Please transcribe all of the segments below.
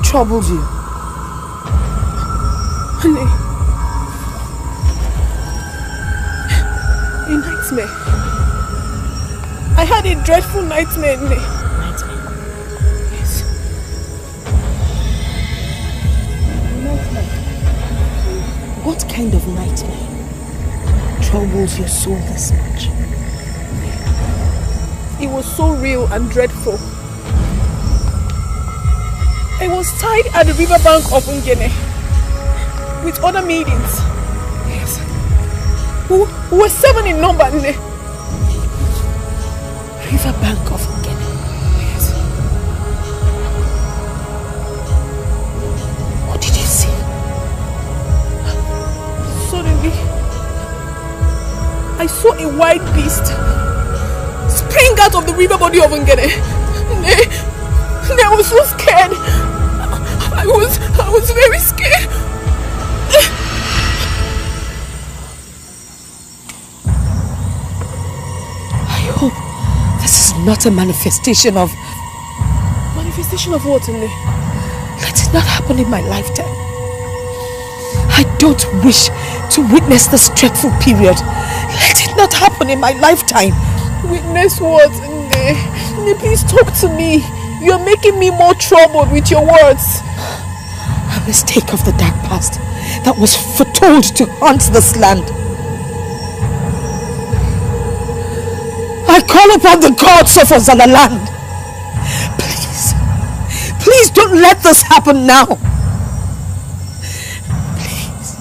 What troubles you? Honey. A nightmare. I had a dreadful nightmare, Nne. Nightmare? Yes. Nightmare? What kind of nightmare troubles your soul this much? It was so real and dreadful. I was tied at the riverbank of Ngene with other maidens. Yes. Who were 7 in number. Riverbank of Ngene? Yes. What did you see? Suddenly, I saw a white beast spring out of the river body of Ngene. I was so scared. I was very scared. I hope this is not a manifestation of... Manifestation of what, Nne? Let it not happen in my lifetime. I don't wish to witness this dreadful period. Let it not happen in my lifetime. Witness what, Nne? Nne, please talk to me. You're making me more troubled with your words. A mistake of the dark past that was foretold to haunt this land. I call upon the gods of Ozalaland. Please don't let this happen now. Please.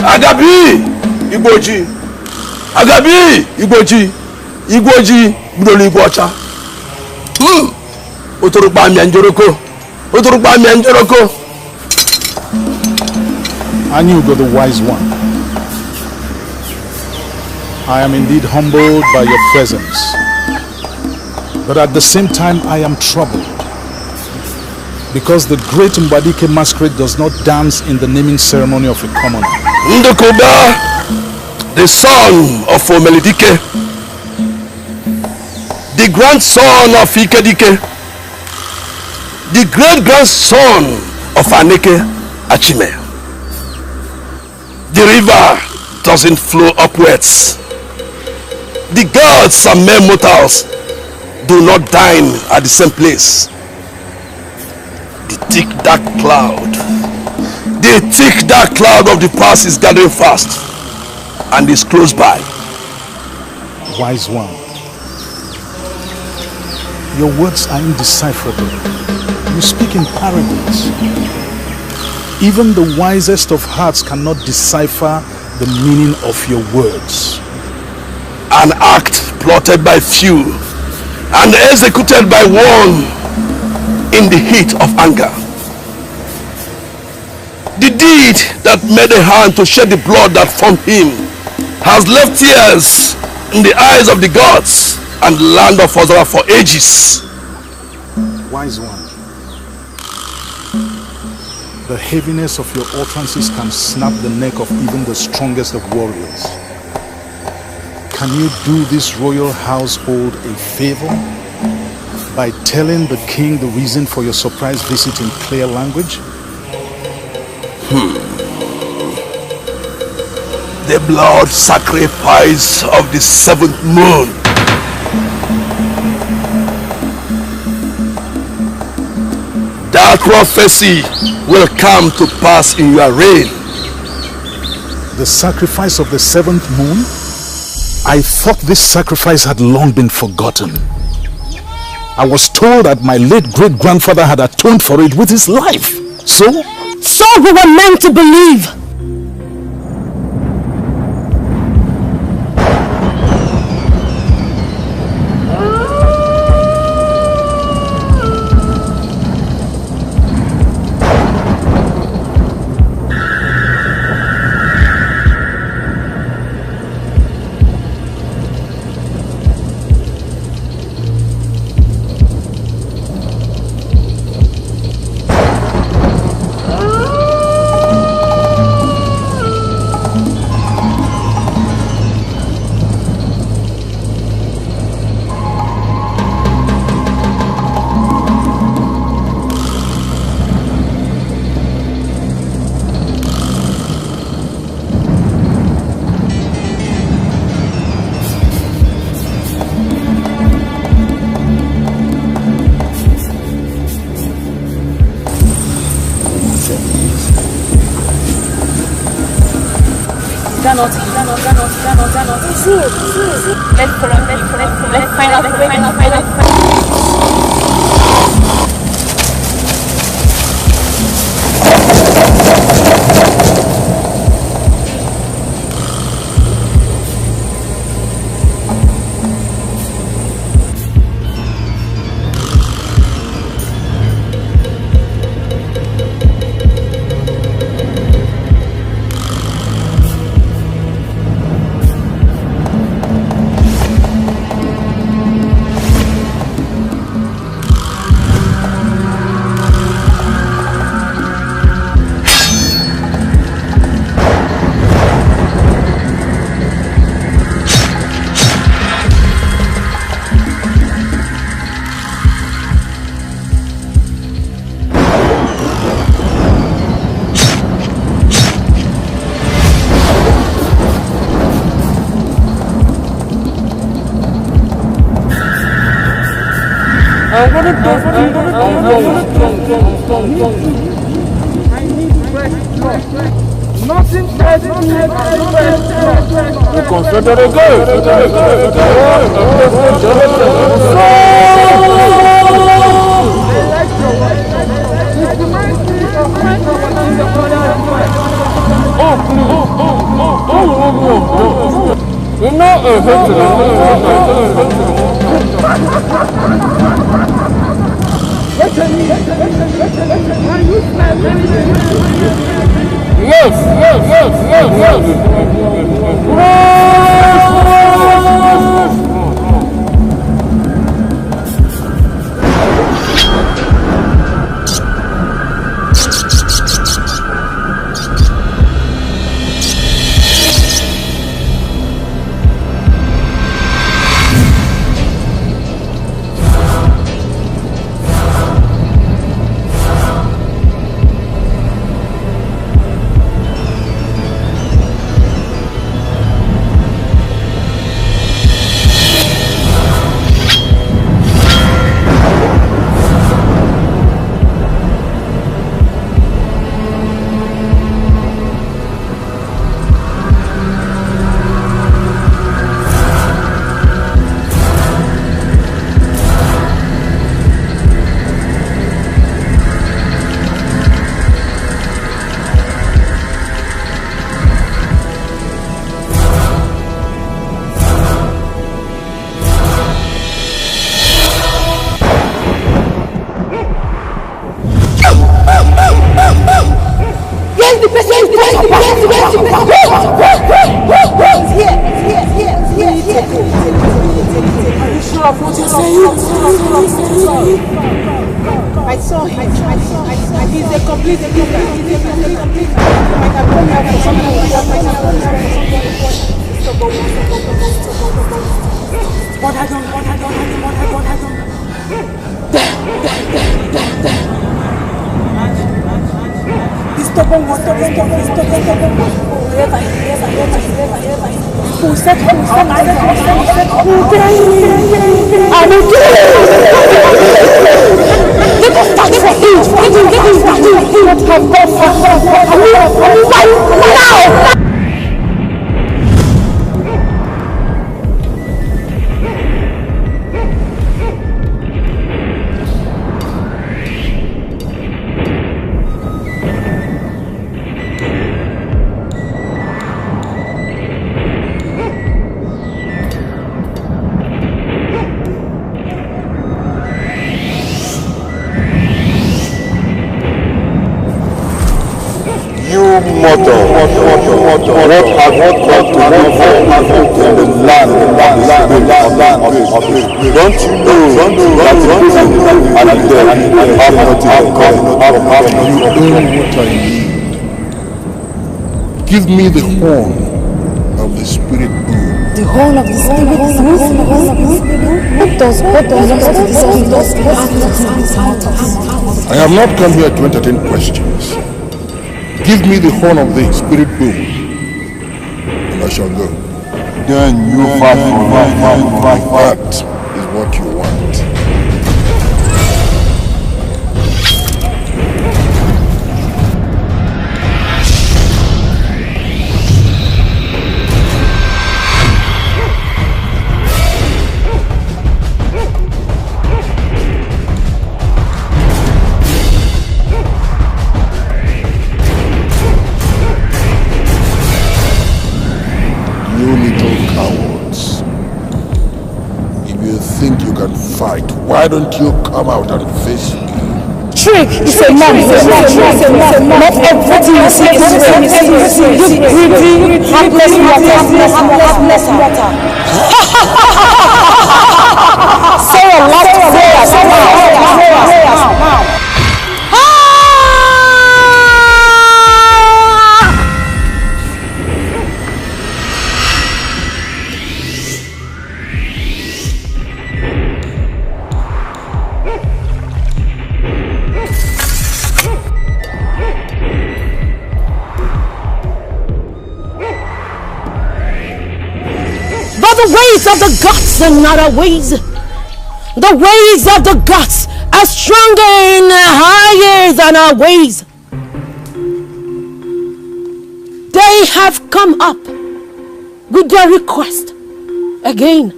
Agabi Igboji Agabi Igboji Igboji Budoli Igbocha Otorugba mi anjoroko Otorugba mi anjoroko. I knew God the wise one. I am indeed humbled by your presence, but at the same time I am troubled because the great Mbadike masquerade does not dance in the naming ceremony of a commoner. Ndokoba, the son of Omelidike, the grandson of Ikedike, the great-grandson of Aneke Achime. The river doesn't flow upwards. The gods and mere mortals do not dine at the same place. The thick dark cloud of the past is gathering fast and is close by. Wise one, your words are indecipherable. You speak in parables. Even the wisest of hearts cannot decipher the meaning of your words. An act plotted by few and executed by one in the heat of anger. The deed that made a hand to shed the blood that formed him has left tears in the eyes of the gods and the land of Ozara for ages. Wise one, the heaviness of your utterances can snap the neck of even the strongest of warriors. Can you do this royal household a favor by telling the king the reason for your surprise visit in clear language? The blood sacrifice of the 7th moon. That prophecy will come to pass in your reign. The sacrifice of the 7th moon? I thought this sacrifice had long been forgotten. I was told that my late great-grandfather had atoned for it with his life. So we were meant to believe. Let's find out. Give me the horn of the spirit boom. The horn of the spirit I have not come here to entertain questions. Give me the horn of the spirit boom, and I shall go. Then you fight for That is what you want. you think you can fight, why don't you come out and face me? Trick is a man. Not everything you see is real. You greedy, heartless water. Say a lot of prayers now. The ways of the gods are not our ways. The ways of the gods are stronger and higher than our ways. They have come up with their request again.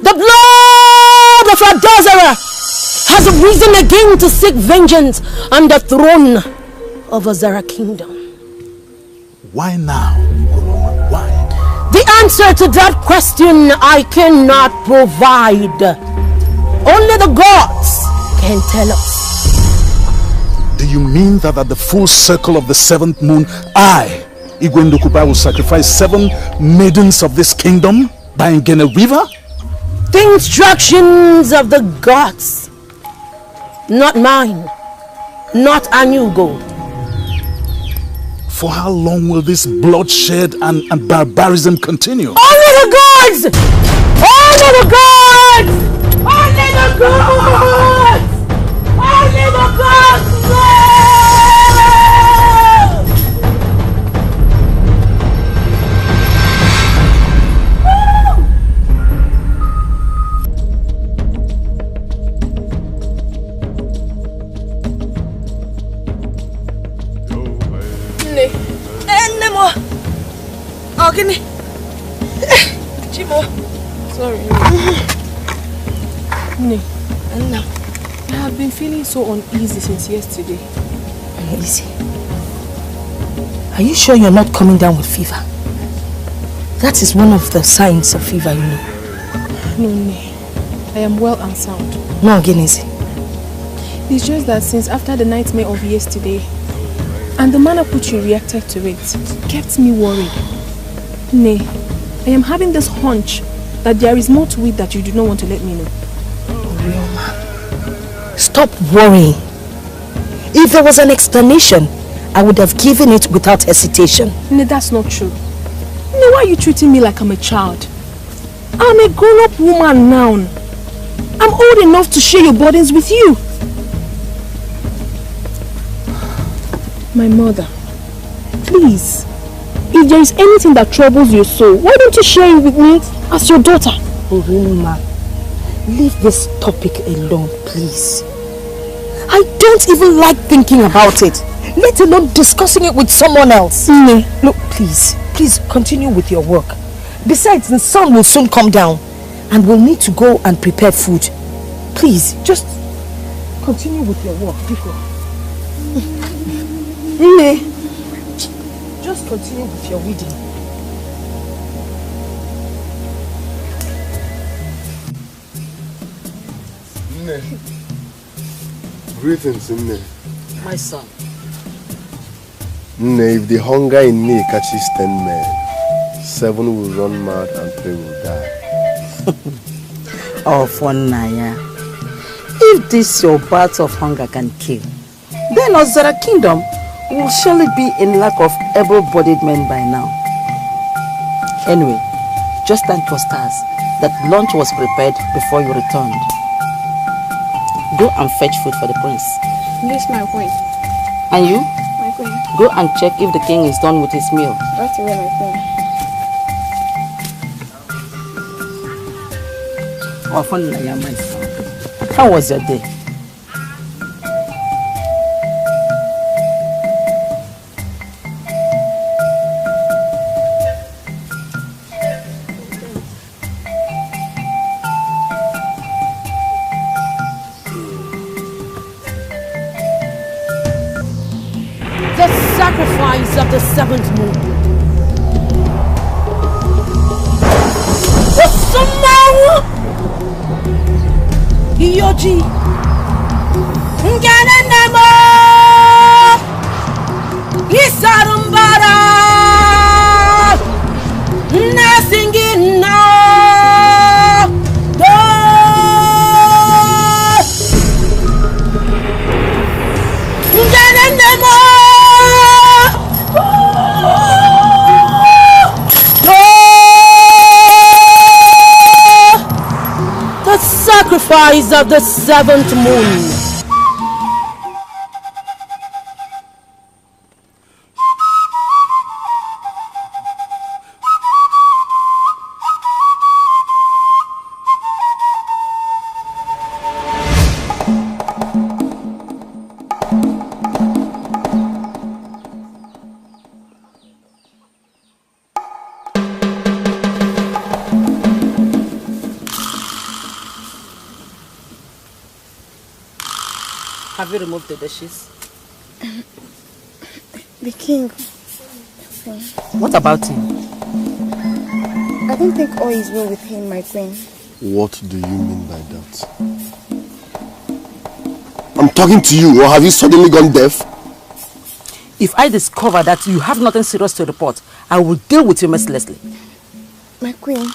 The blood of our Dazara has risen again to seek vengeance on the throne of Azara kingdom. Why now? Why? The answer to that question I cannot provide. Only the gods can tell us. Do you mean that at the full circle of the 7th moon, I, Igwendokuba, will sacrifice 7 maidens of this kingdom by Ngene River? The instructions of the gods, not mine, not Anyugo. For how long will this bloodshed and barbarism continue? Only the gods! Only the gods! Only the gods! Only the gods! Gini. Chimo. Sorry. Anna, I have been feeling so uneasy since yesterday. Uneasy? Are you sure you're not coming down with fever? That is one of the signs of fever, you know. No. I am well and sound. No, Genesi. It's just that since after the nightmare of yesterday, and the manner which you reacted to it kept me worried. Nay, I am having this hunch that there is more to it that you do not want to let me know. Rioma, stop worrying. If there was an explanation, I would have given it without hesitation. Nay, that's not true. Nay, why are you treating me like I'm a child? I'm a grown-up woman now. I'm old enough to share your burdens with you. My mother, please. If there is anything that troubles your soul, why don't you share it with me as your daughter? Uruma, leave this topic alone, please. I don't even like thinking about it, let alone discussing it with someone else. Look, please continue with your work. Besides, the sun will soon come down and we'll need to go and prepare food. Please, just continue with your work, Biko. Just continue with your reading. Greetings, Nne. My son. Nne, if the hunger in me catches 10 men, 7 will run mad and 3 will die. Oh, Fonaya. If this your bat of hunger can kill, then Ozara Kingdom will surely be in lack of able-bodied men by now. Anyway, just thank your stars that lunch was prepared before you returned. Go and fetch food for the prince. This my queen. And you? My queen. Go and check if the king is done with his meal. Right away, my queen. Oh, Fonaya, my son. How was your day? Sacrifice of the 7th moon. The Yoji. Ngananamo. Isarumbara. Nasingin na. Ngananamo. The sacrifice of the 7th moon. Have you removed the dishes? The king. What about him? I don't think all is well with him, my queen. What do you mean by that? I'm talking to you, or have you suddenly gone deaf? If I discover that you have nothing serious to report, I will deal with you mercilessly. My queen,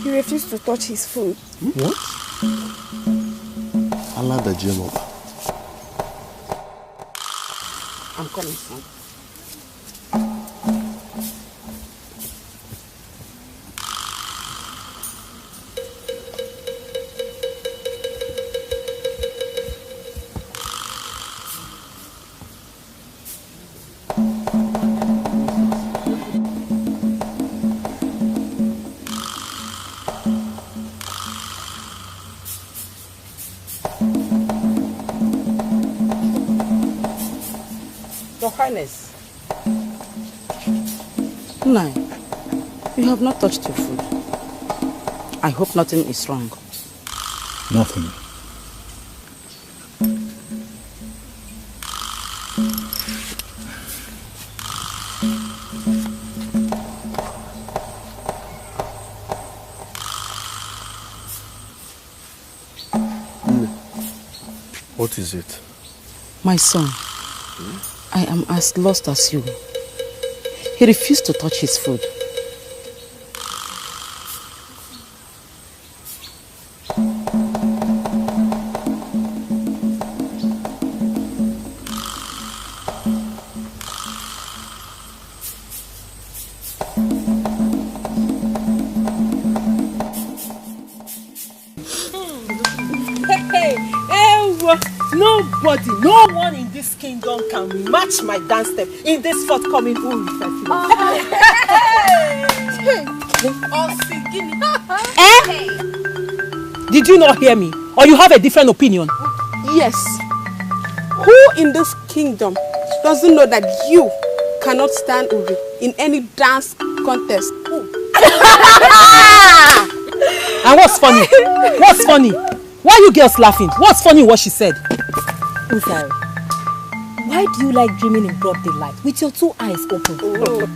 he refused to touch his food. What? Allah the Jehovah. I'm coming, son. Your Highness. No, you have not touched your food. I hope nothing is wrong. Nothing. What is it? My son, I am as lost as you. He refused to touch his food. Nobody, no one in this kingdom can match my dance step in this forthcoming Uri festival. Did you not hear me? Or you have a different opinion? Yes. Who in this kingdom doesn't know that you cannot stand Uri in any dance contest? And what's funny? What's funny? Why are you girls laughing? What's funny in what she said? Uzari, why do you like dreaming in broad daylight with your two eyes open? Oh.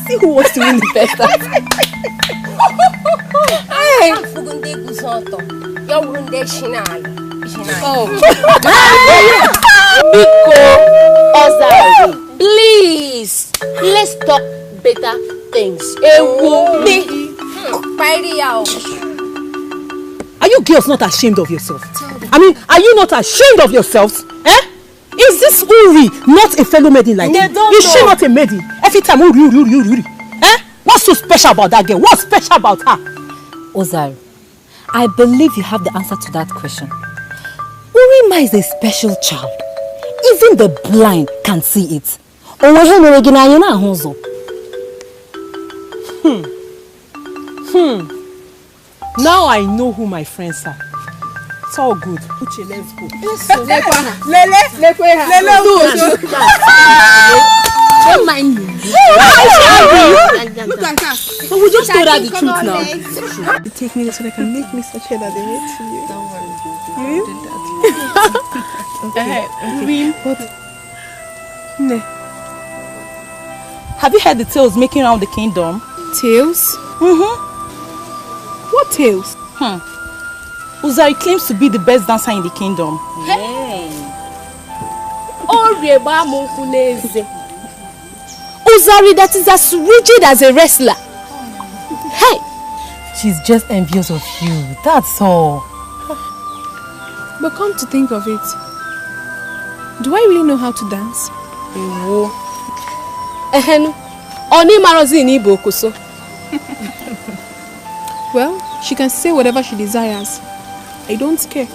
See who wants to win the best dance. Oh. Please, let's talk better things. Are you girls not ashamed of yourself? I mean, are you not ashamed of yourselves? Eh? Is this Uri not a fellow maiden like you? Is she not a maiden? Every time Uri. Eh? What's so special about that girl? What's special about her? Ozari, I believe you have the answer to that question. Urima is a special child. Even the blind can see it. Now I know who my friends are. It's all good. Uche, let's go. Don't mind me. Look at her. But we just told her the truth now. You take me so they can make me such a that they wait to you. Don't worry. You did that. Okay. Have you heard the tales making around the kingdom? Tales? Mm-hmm. What tales? Uzari claims to be the best dancer in the kingdom. Hey! Uzari that is as rigid as a wrestler. Hey! She's just envious of you, that's all. But come to think of it, do I really know how to dance? Well, she can say whatever she desires. I don't care.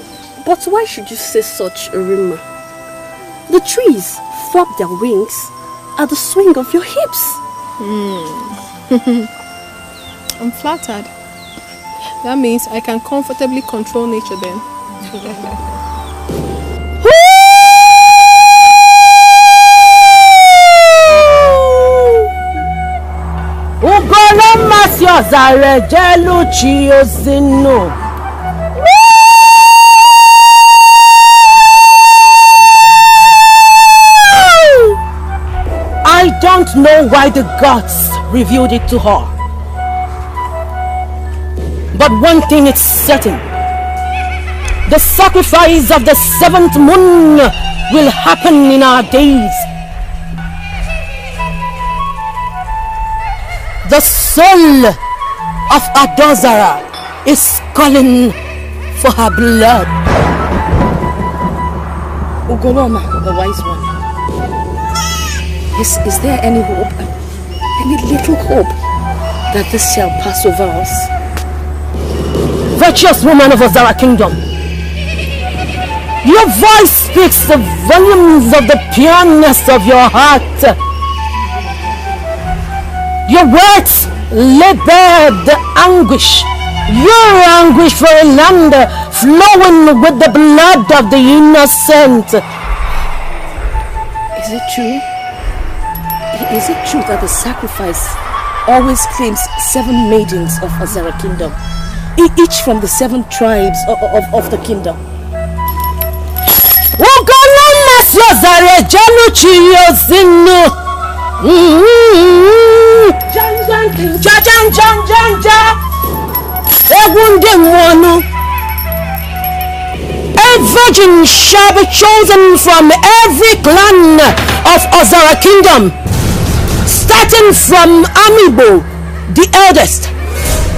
But why should you say such a rumor? The trees flap their wings at the swing of your hips. I'm flattered. That means I can comfortably control nature then. I don't know why the gods revealed it to her. But one thing is certain. The sacrifice of the 7th moon will happen in our days. The soul of Adozara is calling for her blood. Ugoloma, the wise one. Is there any hope, any little hope that this shall pass over us? Virtuous woman of Ozara Kingdom, your voice speaks the volumes of the pureness of your heart. Your words lay bare the anguish, your anguish for a land flowing with the blood of the innocent. Is it true? Is it true that the sacrifice always claims 7 maidens of Ozara Kingdom, each from the 7 tribes of the kingdom? A virgin shall be chosen from every clan of Ozara Kingdom, starting from Amibo, the eldest,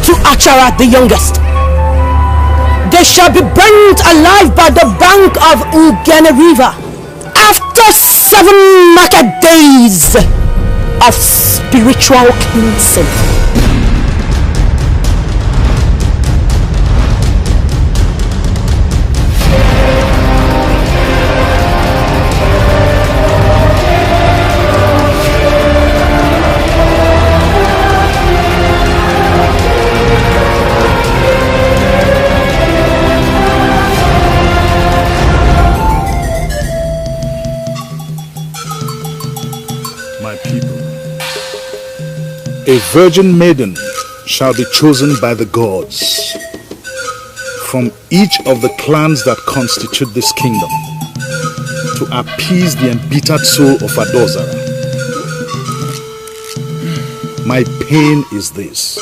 to Achara, the youngest. They shall be burnt alive by the bank of Ugene River after 7 market days of spiritual cleansing. A virgin maiden shall be chosen by the gods from each of the clans that constitute this kingdom to appease the embittered soul of Adozara. My pain is this.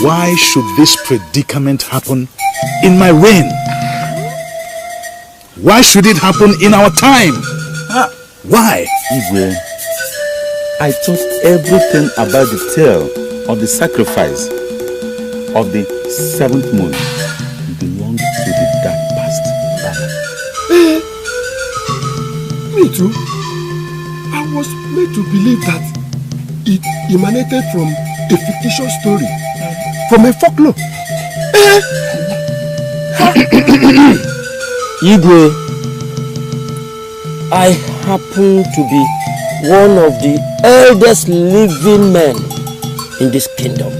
Why should this predicament happen in my reign? Why should it happen in our time? Why? Igwe, I thought everything about the tale of the sacrifice of the 7th moon belonged to the dark past. Me too. I was made to believe that it emanated from a fictitious story, from a folklore. Igwe, I happen to be one of the eldest living men in this kingdom.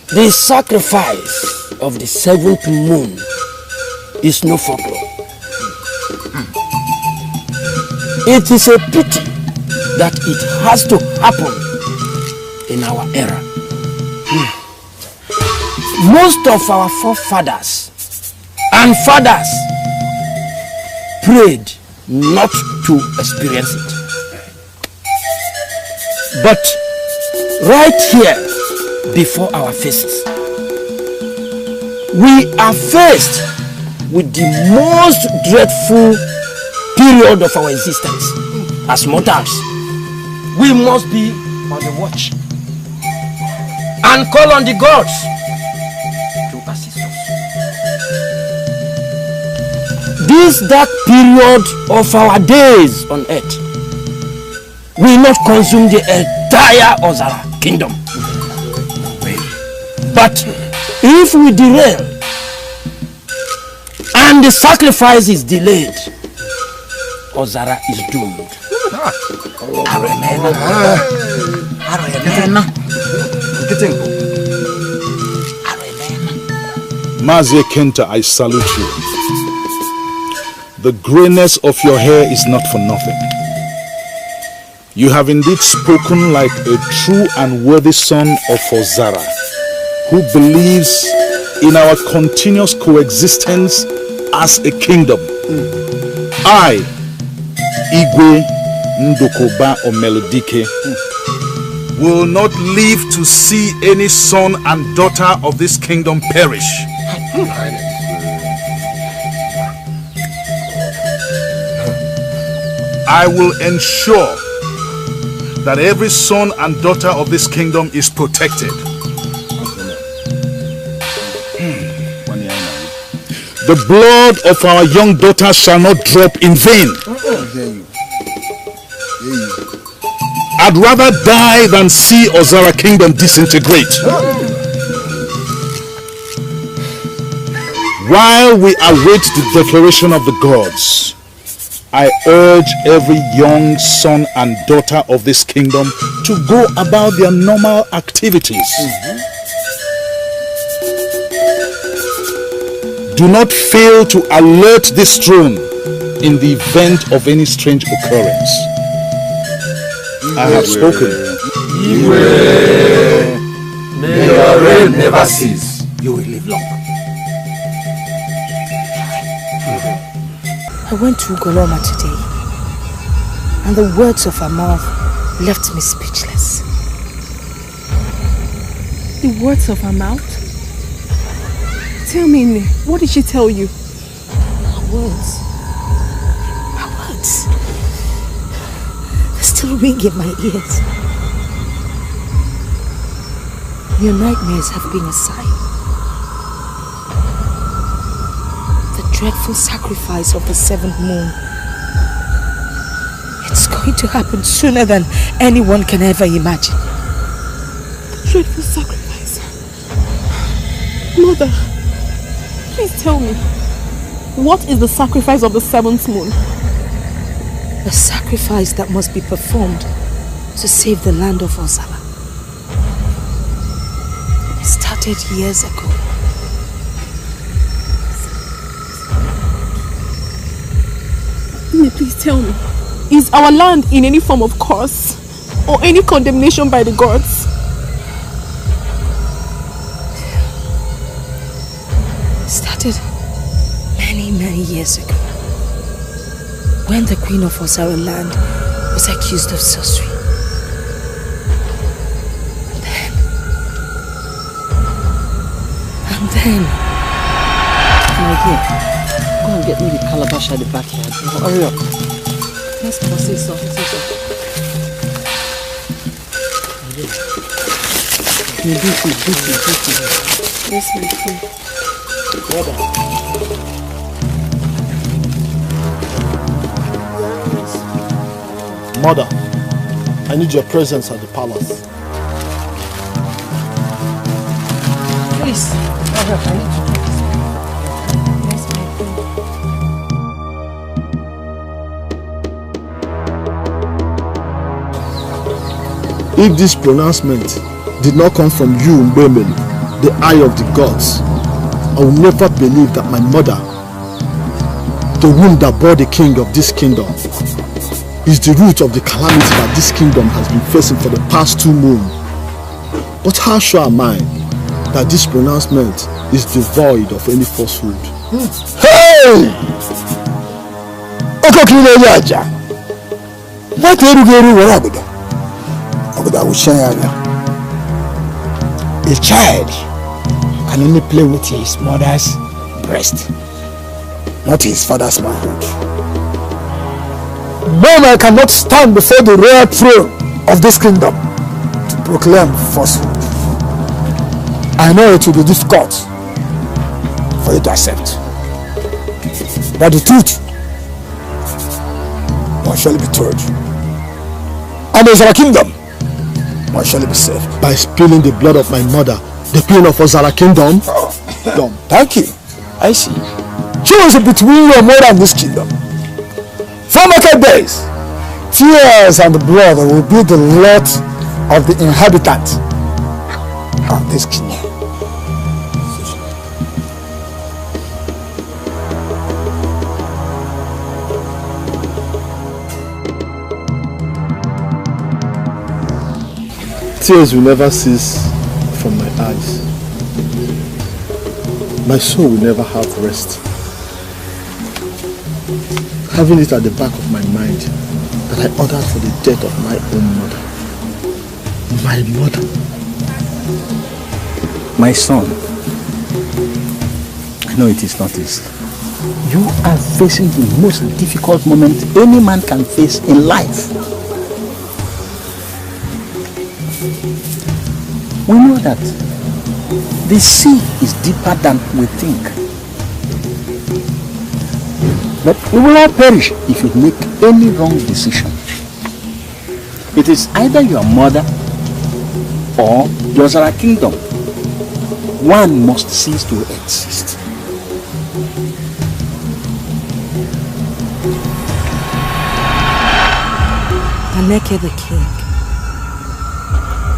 The sacrifice of the 7th moon is no folklore. It is a pity that it has to happen in our era. Most of our forefathers and fathers prayed not to experience it. But right here before our faces, we are faced with the most dreadful period of our existence as mortals. We must be on the watch and call on the gods to assist us. This dark period of our days on earth will not consume the entire Ozara kingdom. But if we derail and the sacrifice is delayed, Ozara is doomed. Mazie Kenta, I salute you. The grayness of your hair is not for nothing. You have indeed spoken like a true and worthy son of Ozara, who believes in our continuous coexistence as a kingdom. I, Igwe Ndokoba Omelodike, will not live to see any son and daughter of this kingdom perish. I will ensure that every son and daughter of this kingdom is protected. The blood of our young daughter shall not drop in vain. I'd rather die than see Ozara kingdom disintegrate. While we await the declaration of the gods, I urge every young son and daughter of this kingdom to go about their normal activities. Do not fail to alert this throne in the event of any strange occurrence. I have spoken. May your reign never cease. You will live long. I went to Goloma today, and the words of her mouth left me speechless. The words of her mouth? Tell me, Nne, what did she tell you? Her words. Her words. They still ring in my ears. Your nightmares have been a sign. The dreadful sacrifice of the 7th moon. It's going to happen sooner than anyone can ever imagine. The dreadful sacrifice. Mother, please tell me, what is the sacrifice of the 7th moon? A sacrifice that must be performed to save the land of Ozara. It started years ago. Please tell me, is our land in any form of curse or any condemnation by the gods? It started many years ago, when the queen of Ozara land was accused of sorcery. And then right here. Go and get me the calabash at the backyard. Hurry up. Let's go see something. You do it. Yes, my friend. Mother, I need your presence at the palace. Please, I need to do this. Yes, my friend. If this pronouncement did not come from you, Mbemeli, the eye of the gods, I will never believe that my mother, the womb that bore the king of this kingdom, is the root of the calamity that this kingdom has been facing for the past 2 moons. But how sure am I that this pronouncement is devoid of any falsehood? Hey! Okokile yaja. What eru warabuda? Obuda ushaya. A child can only play with his mother's breast, not his father's manhood. No man cannot stand before the royal throne of this kingdom to proclaim falsehood. I know it will be difficult for you to accept, but the truth must surely be told, and the kingdom must surely be saved. By spilling the blood of my mother, the queen of Ozara kingdom. Thank you. I see. Choose between your mother and this kingdom. For market days, tears and blood will be the lot of the inhabitants of this kingdom. Tears will never cease from my eyes. My soul will never have rest. Having it at the back of my mind that I ordered for the death of my own mother. My mother. My son, I know it is not easy. You are facing the most difficult moment any man can face in life. We know that the sea is deeper than we think. But we will all perish if you make any wrong decision. It is either your mother or the Ozara kingdom. One must cease to exist. Aneke the king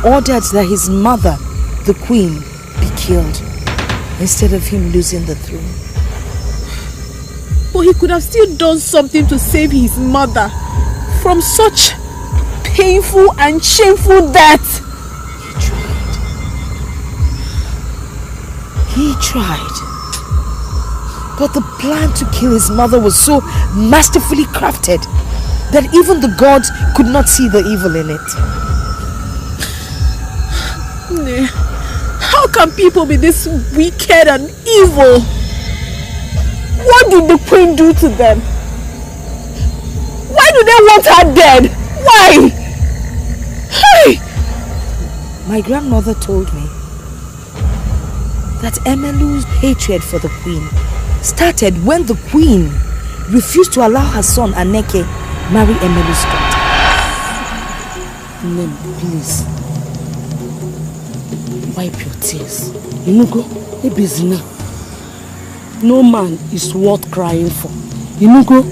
ordered that his mother, the queen, be killed instead of him losing the throne. But he could have still done something to save his mother from such painful and shameful death. He tried. But the plan to kill his mother was so masterfully crafted that even the gods could not see the evil in it. How can people be this wicked and evil? What did the queen do to them? Why do they want her dead? Why? Hey! My grandmother told me that Emelu's hatred for the queen started when the queen refused to allow her son Aneke marry Emelu's daughter. Name, please. Wipe your tears. Inugo, Ebezina. No man is worth crying for. Inugo,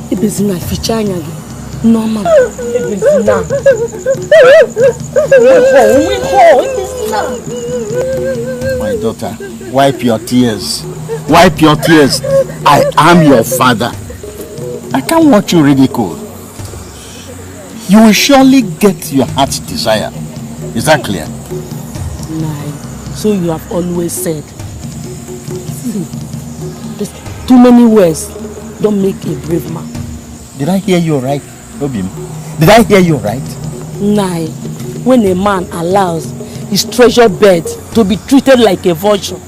Ebezina, Fichanyagi. No man. Ebezina. My daughter, wipe your tears. Wipe your tears. I am your father. I can't watch you ridiculed. You will surely get your heart's desire. Is that clear? Nah, so you have always said. See, there's too many words don't make a brave man. Did I hear you right, Obim? Did I hear you right? Nah, when a man allows his treasure bed to be treated like a vulture,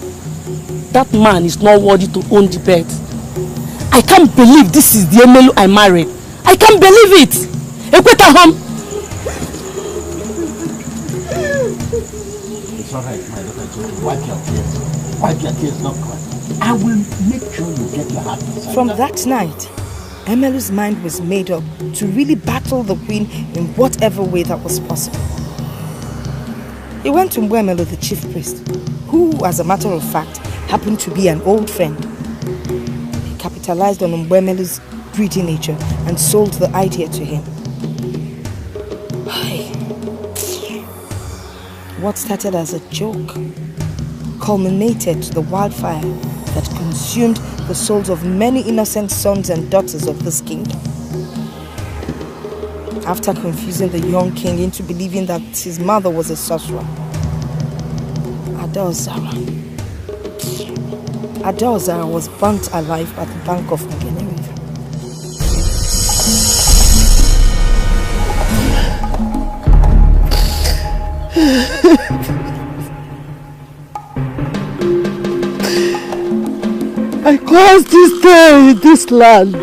that man is not worthy to own the bed. I can't believe this is the Emelu I married. I can't believe it. Ekweta home. It's all right, my daughter. Wipe your tears. Wipe your tears, not cry. I will make sure you get your heart desire. From that night, Emelu's mind was made up to really battle the queen in whatever way that was possible. He went to Mbwemelu, the chief priest, who, as a matter of fact, happened to be an old friend. He capitalized on Mbwemelu's greedy nature and sold the idea to him. What started as a joke culminated to the wildfire that consumed the souls of many innocent sons and daughters of this kingdom. After confusing the young king into believing that his mother was a sorcerer, Adaozara was burnt alive at the bank of Ngene River. I caused this day in this land.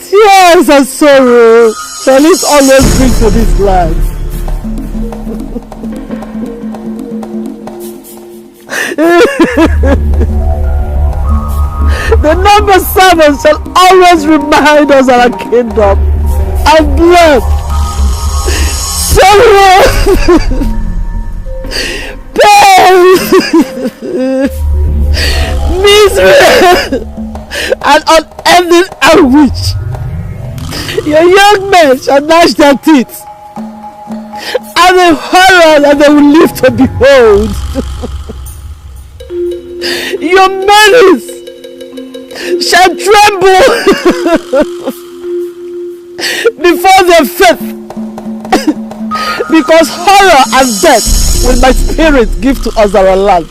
Tears and sorrow shall it always bring to this land. The number 7 shall always remind us of our kingdom and blood, sorrow, pain, misery, and unending anguish. Your young men shall gnash their teeth, and the horror that they will live to behold. Your menace shall tremble before their faith, because horror and death will my spirit give to us our land.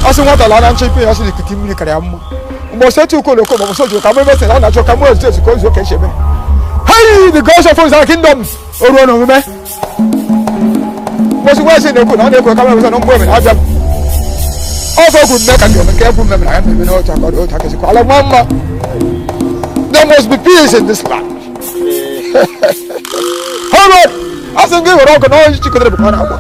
Asi wata la na nchepe asi ni kitimi kare amma mo se ti ko lo ko mo so jo ka mo se la na jo ka mo se ko zo ke shebe hey the gods of our kingdom oru no me mo si wa se ne ko na ne ko ka mo se no mo me na abia o go good make and me careful me na me no ta ko ta ke ko ala mama there must be peace in this land. Hold on asi ngi woro ko no chi ko dre ko na agba